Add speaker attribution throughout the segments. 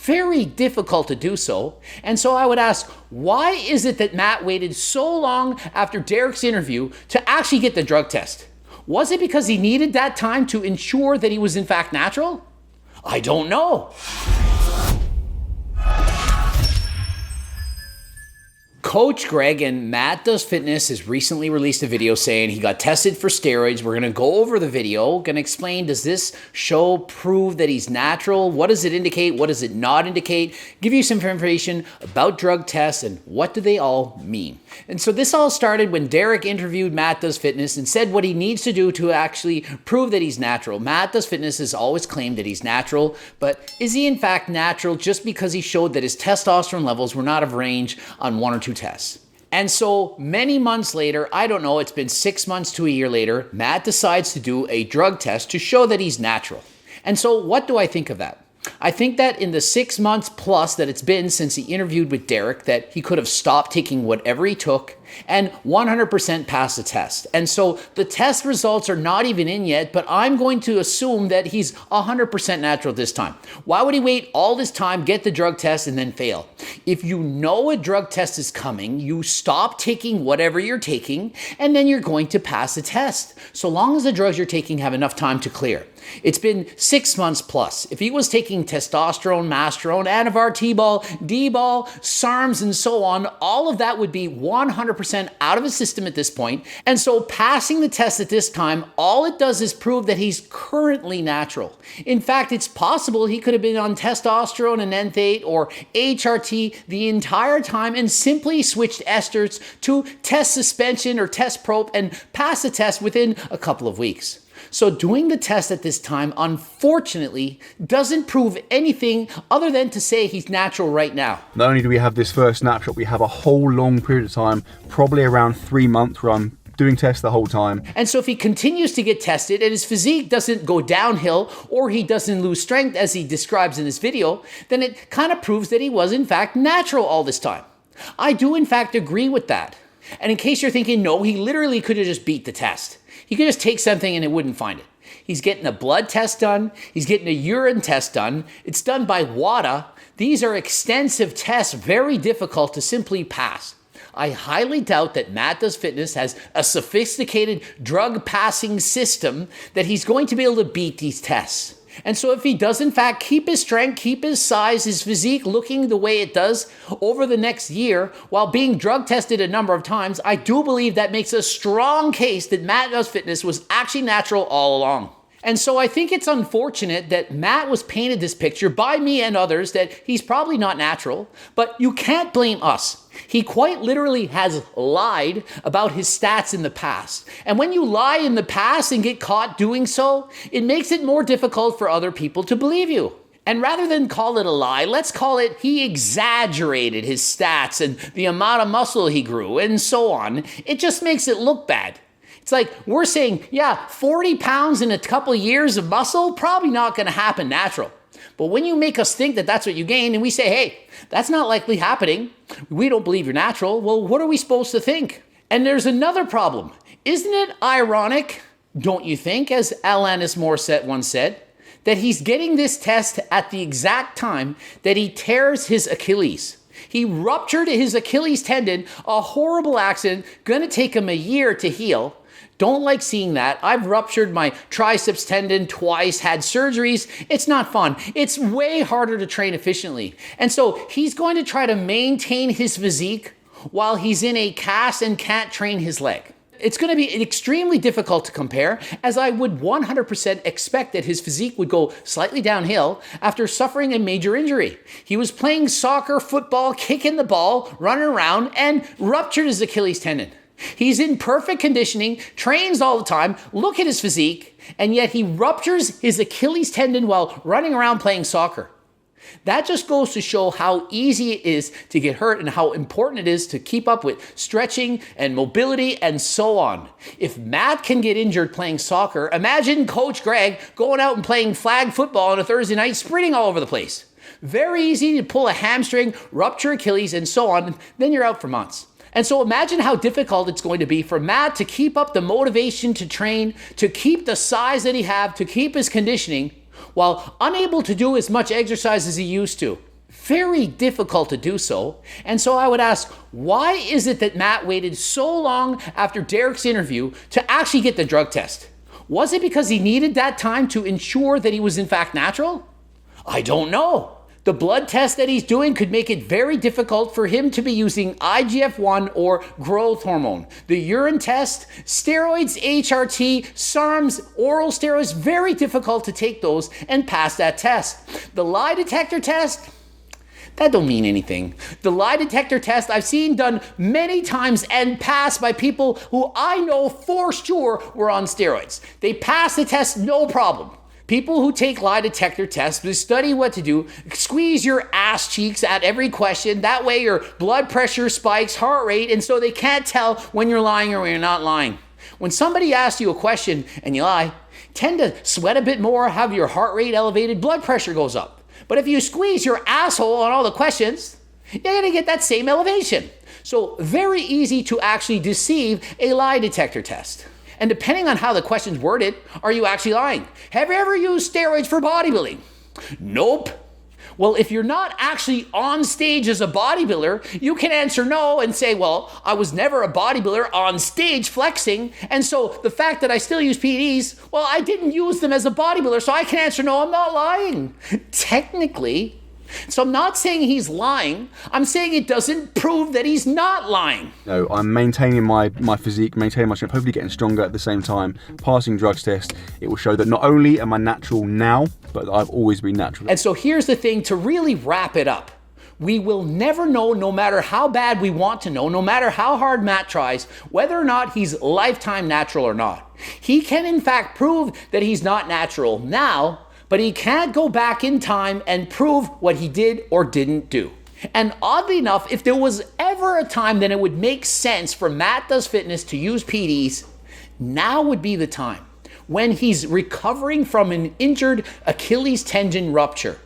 Speaker 1: very difficult to do so. And so I would ask, why is it that Matt waited so long after Derek's interview to actually get the drug test? Was it because he needed that time to ensure that he was in fact natural? I don't know. Coach Greg and MattDoesFitness has recently released a video saying he got tested for steroids. We're going to go over the video, going to explain, does this show prove that he's natural? What does it indicate? What does it not indicate? Give you some information about drug tests and what do they all mean. And so this all started when Derek interviewed MattDoesFitness and said what he needs to do to actually prove that he's natural. MattDoesFitness has always claimed that he's natural, but is he in fact natural just because he showed that his testosterone levels were not of range on one or two tests? And so many months later, I don't know, it's been 6 months to a year later, Matt decides to do a drug test to show that he's natural. And so what do I think of that? I think that in the 6 months plus that it's been since he interviewed with Derek, that he could have stopped taking whatever he took and 100% passed the test. And so the test results are not even in yet, but I'm going to assume that he's 100% natural this time. Why would he wait all this time, get the drug test, and then fail? If you know a drug test is coming, you stop taking whatever you're taking, and then you're going to pass the test, so long as the drugs you're taking have enough time to clear. It's been 6 months plus. If he was taking testosterone, masterone, Anavar, T-ball, D-ball, SARMs, and so on, all of that would be 100% out of his system at this point. And so passing the test at this time, all it does is prove that he's currently natural. In fact, it's possible he could have been on testosterone and enthate or HRT the entire time and simply switched esters to test suspension or test probe and pass the test within a couple of weeks. So doing the test at this time, unfortunately, doesn't prove anything other than to say he's natural right now.
Speaker 2: Not only do we have this first snapshot, we have a whole long period of time, probably around 3 months, where I'm doing tests the whole time.
Speaker 1: And so if he continues to get tested and his physique doesn't go downhill or he doesn't lose strength as he describes in this video, then it kind of proves that he was in fact natural all this time. I do in fact agree with that. And in case you're thinking, no, he literally could have just beat the test. He could just take something and it wouldn't find it. He's getting a blood test done. He's getting a urine test done. It's done by WADA. These are extensive tests, very difficult to simply pass. I highly doubt that MattDoesFitness has a sophisticated drug passing system that he's going to be able to beat these tests. And so if he does in fact keep his strength, keep his size, his physique looking the way it does over the next year while being drug tested a number of times, I do believe that makes a strong case that MattDoesFitness was actually natural all along. And so I think it's unfortunate that Matt was painted this picture by me and others that he's probably not natural, but you can't blame us. He quite literally has lied about his stats in the past. And when you lie in the past and get caught doing so, it makes it more difficult for other people to believe you. And rather than call it a lie, let's call it he exaggerated his stats and the amount of muscle he grew and so on. It just makes it look bad. It's like we're saying, yeah, 40 pounds in a couple of years of muscle, probably not going to happen natural. But when you make us think that that's what you gain and we say, hey, that's not likely happening, we don't believe you're natural, well, what are we supposed to think? And there's another problem. Isn't it ironic, don't you think, as Alanis Morissette once said, that he's getting this test at the exact time that he tears his Achilles? He ruptured his Achilles tendon, a horrible accident, gonna take him a year to heal. Don't like seeing that. I've ruptured my triceps tendon twice, had surgeries. It's not fun. It's way harder to train efficiently. And so he's going to try to maintain his physique while he's in a cast and can't train his leg. It's going to be extremely difficult to compare, as I would 100% expect that his physique would go slightly downhill after suffering a major injury. He was playing soccer, football, kicking the ball, running around, and ruptured his Achilles tendon. He's in perfect conditioning, trains all the time, look at his physique, and yet he ruptures his Achilles tendon while running around playing soccer. That just goes to show how easy it is to get hurt and how important it is to keep up with stretching and mobility and so on. If Matt can get injured playing soccer, imagine Coach Greg going out and playing flag football on a Thursday night, sprinting all over the place. Very easy to pull a hamstring, rupture Achilles, and so on, then you're out for months. And so imagine how difficult it's going to be for Matt to keep up the motivation to train, to keep the size that he have, to keep his conditioning, while unable to do as much exercise as he used to. Very difficult to do so. And so I would ask, why is it that Matt waited so long after Derek's interview to actually get the drug test? Was it because he needed that time to ensure that he was in fact natural? I don't know. The blood test that he's doing could make it very difficult for him to be using IGF-1 or growth hormone. The urine test, steroids, HRT, SARMs, oral steroids, very difficult to take those and pass that test. The lie detector test, that don't mean anything. The lie detector test I've seen done many times and passed by people who I know for sure were on steroids. They pass the test, no problem. People who take lie detector tests, they study what to do, squeeze your ass cheeks at every question. That way your blood pressure spikes, heart rate, and so they can't tell when you're lying or when you're not lying. When somebody asks you a question and you lie, tend to sweat a bit more, have your heart rate elevated, blood pressure goes up. But if you squeeze your asshole on all the questions, you're going to get that same elevation. So very easy to actually deceive a lie detector test. And depending on how the question's worded, are you actually lying? Have you ever used steroids for bodybuilding? Nope. Well, if you're not actually on stage as a bodybuilder, you can answer no and say, well, I was never a bodybuilder on stage flexing. And so the fact that I still use PEDs, well, I didn't use them as a bodybuilder, so I can answer no, I'm not lying. Technically. So I'm not saying he's lying. I'm saying it doesn't prove that he's not lying.
Speaker 2: No, I'm maintaining my physique, maintaining my strength, hopefully getting stronger at the same time. Passing drugs test, it will show that not only am I natural now, but I've always been natural.
Speaker 1: And so here's the thing to really wrap it up. We will never know, no matter how bad we want to know, no matter how hard Matt tries, whether or not he's lifetime natural or not. He can in fact prove that he's not natural now, but he can't go back in time and prove what he did or didn't do. And oddly enough, if there was ever a time that it would make sense for MattDoesFitness to use PEDs, now would be the time when he's recovering from an injured Achilles tendon rupture.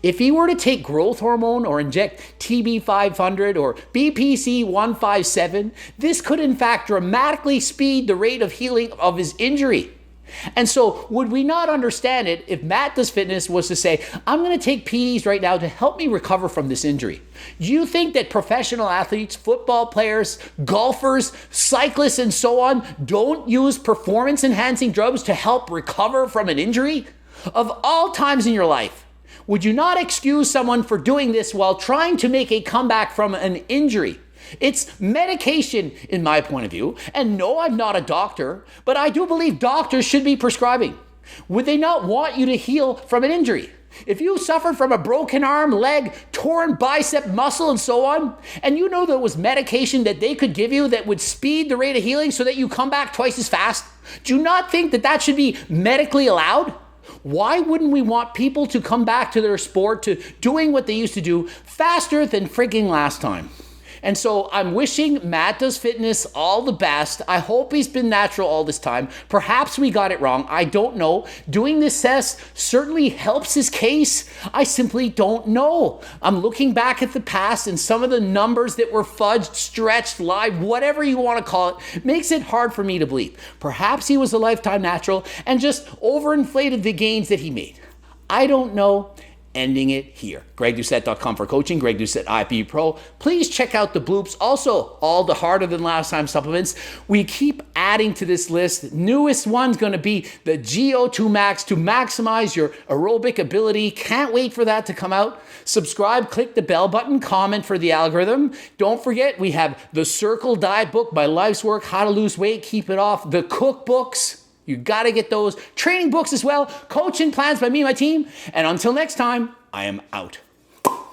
Speaker 1: If he were to take growth hormone or inject TB500 or BPC157, this could in fact dramatically speed the rate of healing of his injury. And so would we not understand it if MattDoesFitness was to say, I'm going to take PEDs right now to help me recover from this injury? Do you think that professional athletes, football players, golfers, cyclists, and so on don't use performance-enhancing drugs to help recover from an injury? Of all times in your life, would you not excuse someone for doing this while trying to make a comeback from an injury? It's medication in my point of view. And no, I'm not a doctor, but I do believe doctors should be prescribing. Would they not want you to heal from an injury? If you suffered from a broken arm, leg, torn bicep muscle, and so on, and you know there was medication that they could give you that would speed the rate of healing so that you come back twice as fast, do you not think that that should be medically allowed? Why wouldn't we want people to come back to their sport, to doing what they used to do faster than frigging last time? And so I'm wishing MattDoesFitness all the best. I hope he's been natural all this time. Perhaps we got it wrong. I don't know. Doing this test certainly helps his case. I simply don't know. I'm looking back at the past and some of the numbers that were fudged, stretched, lied, whatever you want to call it, makes it hard for me to believe. Perhaps he was a lifetime natural and just overinflated the gains that he made. I don't know. Ending it here. GregDoucette.com for coaching, Greg Doucette IP Pro. Please check out the bloops. Also, all the harder than last time supplements. We keep adding to this list. Newest one's going to be the GO2 Max to maximize your aerobic ability. Can't wait for that to come out. Subscribe, click the bell button, comment for the algorithm. Don't forget, we have the Circle Diet Book, My Life's Work, How to Lose Weight, Keep It Off, the cookbooks. You got to get those. Training books as well. Coaching plans by me and my team. And until next time, I am out.